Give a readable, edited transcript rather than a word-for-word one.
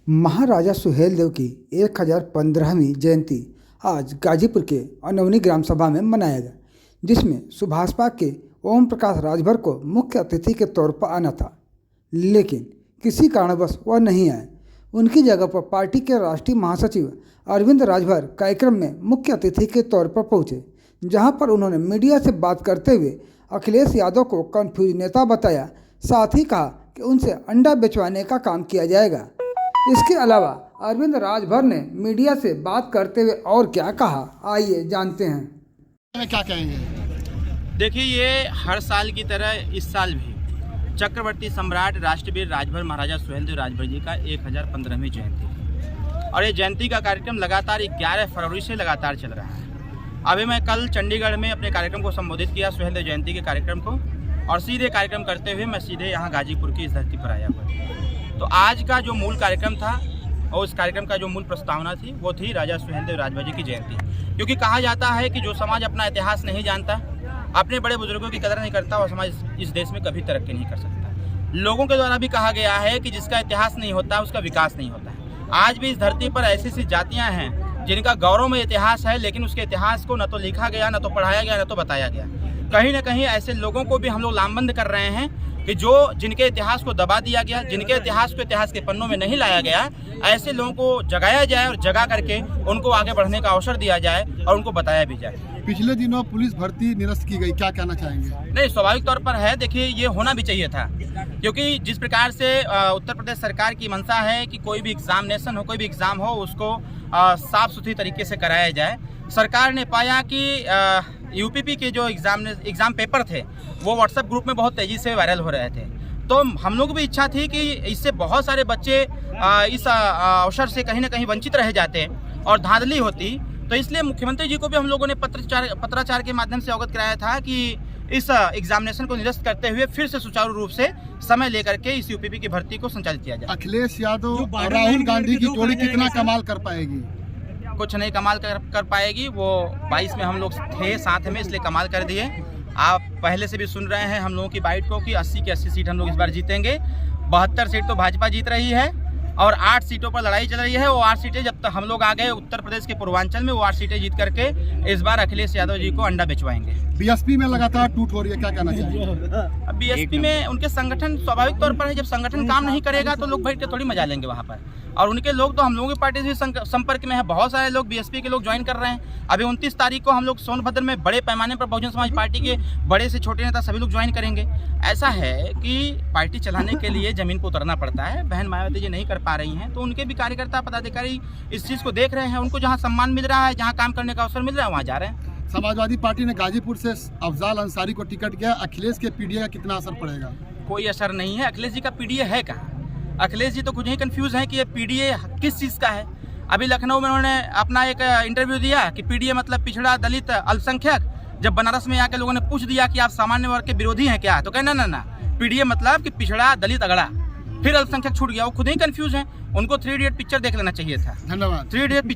महाराजा सुहेलदेव की 1015वीं जयंती आज गाजीपुर के अनवनी ग्राम सभा में मनाया गया, जिसमें सुभाषपा के ओम प्रकाश राजभर को मुख्य अतिथि के तौर पर आना था, लेकिन किसी कारणवश वह नहीं आए। उनकी जगह पर पार्टी के राष्ट्रीय महासचिव अरविंद राजभर कार्यक्रम में मुख्य अतिथि के तौर पर पहुंचे, जहां पर उन्होंने मीडिया से बात करते हुए अखिलेश यादव को कन्फ्यूज नेता बताया। साथ ही कहा कि उनसे अंडा बेचवाने का काम किया जाएगा। इसके अलावा अरविंद राजभर ने मीडिया से बात करते हुए और क्या कहा, आइए जानते हैं। क्या कहेंगे? देखिए, ये हर साल की तरह इस साल भी चक्रवर्ती सम्राट राष्ट्रवीर राजभर महाराजा सुहेलदेव राजभर जी का 1015वीं जयंती है और ये जयंती का कार्यक्रम लगातार 11 फरवरी से लगातार चल रहा है। अभी मैं कल चंडीगढ़ में अपने कार्यक्रम को संबोधित किया, सुहेलदेव जयंती के कार्यक्रम को, और सीधे कार्यक्रम करते हुए मैं सीधे यहाँ गाजीपुर की इस धरती पर आया हुआ। तो आज का जो मूल कार्यक्रम था और उस कार्यक्रम का जो मूल प्रस्तावना थी वो थी राजा सुहेलदेव राजभर जी की जयंती, क्योंकि कहा जाता है कि जो समाज अपना इतिहास नहीं जानता, अपने बड़े बुजुर्गों की कदर नहीं करता, वो समाज इस देश में कभी तरक्की नहीं कर सकता। लोगों के द्वारा भी कहा गया है कि जिसका इतिहास नहीं होता उसका विकास नहीं होता है। आज भी इस धरती पर ऐसी ऐसी जातियाँ हैं जिनका गौरव में इतिहास है, लेकिन उसके इतिहास को न तो लिखा गया, न तो पढ़ाया गया, न तो बताया गया। कहीं ना कहीं ऐसे लोगों को भी हम लोग लामबंद कर रहे हैं कि जिनके इतिहास को दबा दिया गया, जिनके इतिहास को इतिहास के पन्नों में नहीं लाया गया, ऐसे लोगों को जगाया जाए और जगा करके उनको आगे बढ़ने का अवसर दिया जाए और उनको बताया भी जाए। पिछले दिनों पुलिस भर्ती निरस्त की गई, क्या कहना चाहेंगे? नहीं, स्वाभाविक तौर पर है। देखिए, ये होना भी चाहिए था, क्योंकि जिस प्रकार से उत्तर प्रदेश सरकार की मंशा है कि कोई भी एग्जामिनेशन हो, कोई भी एग्ज़ाम हो, उसको साफ सुथरी तरीके से कराया जाए। सरकार ने पाया कि यूपीपी के जो एग्ज़ाम पेपर थे वो व्हाट्सएप ग्रुप में बहुत तेज़ी से वायरल हो रहे थे। तो हम लोग भी इच्छा थी कि इससे बहुत सारे बच्चे इस अवसर से कहीं ना कहीं वंचित रह जाते और धांधली होती। तो इसलिए मुख्यमंत्री जी को भी हम लोगों ने पत्राचार के माध्यम से अवगत कराया था कि इस एग्जामिनेशन को निरस्त करते हुए फिर से सुचारू रूप से समय लेकर के इस यूपीपी की भर्ती को संचालित किया जाए। अखिलेश यादव और राहुल गांधी की जोड़ी कितना कमाल कर पाएगी? कुछ नहीं कमाल कर पाएगी। वो 22 में हम लोग थे साथ में, इसलिए कमाल कर दिए। आप पहले से भी सुन रहे हैं हम लोगों की बाइट को कि 80 की 80 सीट हम लोग इस बार जीतेंगे। 72 सीट तो भाजपा जीत रही है और 8 सीटों पर लड़ाई चल रही है। वो 8 सीटें जब तक हम लोग आ गए उत्तर प्रदेश के पूर्वांचल में, वो 8 सीटें जीत करके इस बार अखिलेश यादव जी को अंडा बेचवाएंगे। बीएसपी में लगातार टूट हो रही है, क्या कहना चाहिए? अब बीएसपी में उनके संगठन स्वाभाविक तौर पर है, जब संगठन काम नहीं करेगा तो लोग बैठ के थोड़ी मजा लेंगे वहाँ पर। और उनके लोग तो हम लोगों की पार्टी से संपर्क में है, बहुत सारे लोग बीएसपी के लोग ज्वाइन कर रहे हैं। अभी 29 तारीख को हम लोग सोनभद्र में बड़े पैमाने पर बहुजन समाज पार्टी के बड़े से छोटे नेता सभी लोग ज्वाइन करेंगे। ऐसा है कि पार्टी चलाने के लिए जमीन पर उतरना पड़ता है। बहन मायावती जी नहीं कर पा रही हैं, तो उनके भी कार्यकर्ता पदाधिकारी इस चीज़ को देख रहे हैं। उनको जहाँ सम्मान मिल रहा है, जहाँ काम करने का अवसर मिल रहा है, वहाँ जा रहे हैं। समाजवादी पार्टी ने गाजीपुर से अफजाल अंसारी को टिकट दिया, अखिलेश के पीडीए का कितना असर पड़ेगा? कोई असर नहीं है। अखिलेश जी का पीडीए है कहाँ? अखिलेश जी तो खुद ही कंफ्यूज हैं कि ये पीडीए किस चीज़ का है। अभी लखनऊ में उन्होंने अपना एक इंटरव्यू दिया कि पीडीए मतलब पिछड़ा, दलित, अल्पसंख्यक। जब बनारस में आके लोगों ने पूछ दिया कि आप सामान्य वर्ग के विरोधी हैं क्या, तो कहना ना पीडीए मतलब कि पिछड़ा, दलित, अगड़ा, फिर अल्पसंख्यक छूट गया। वो खुद ही कंफ्यूज हैं। उनको 3 इडियट पिक्चर देख लेना चाहिए था। धन्यवाद। 3 इडियट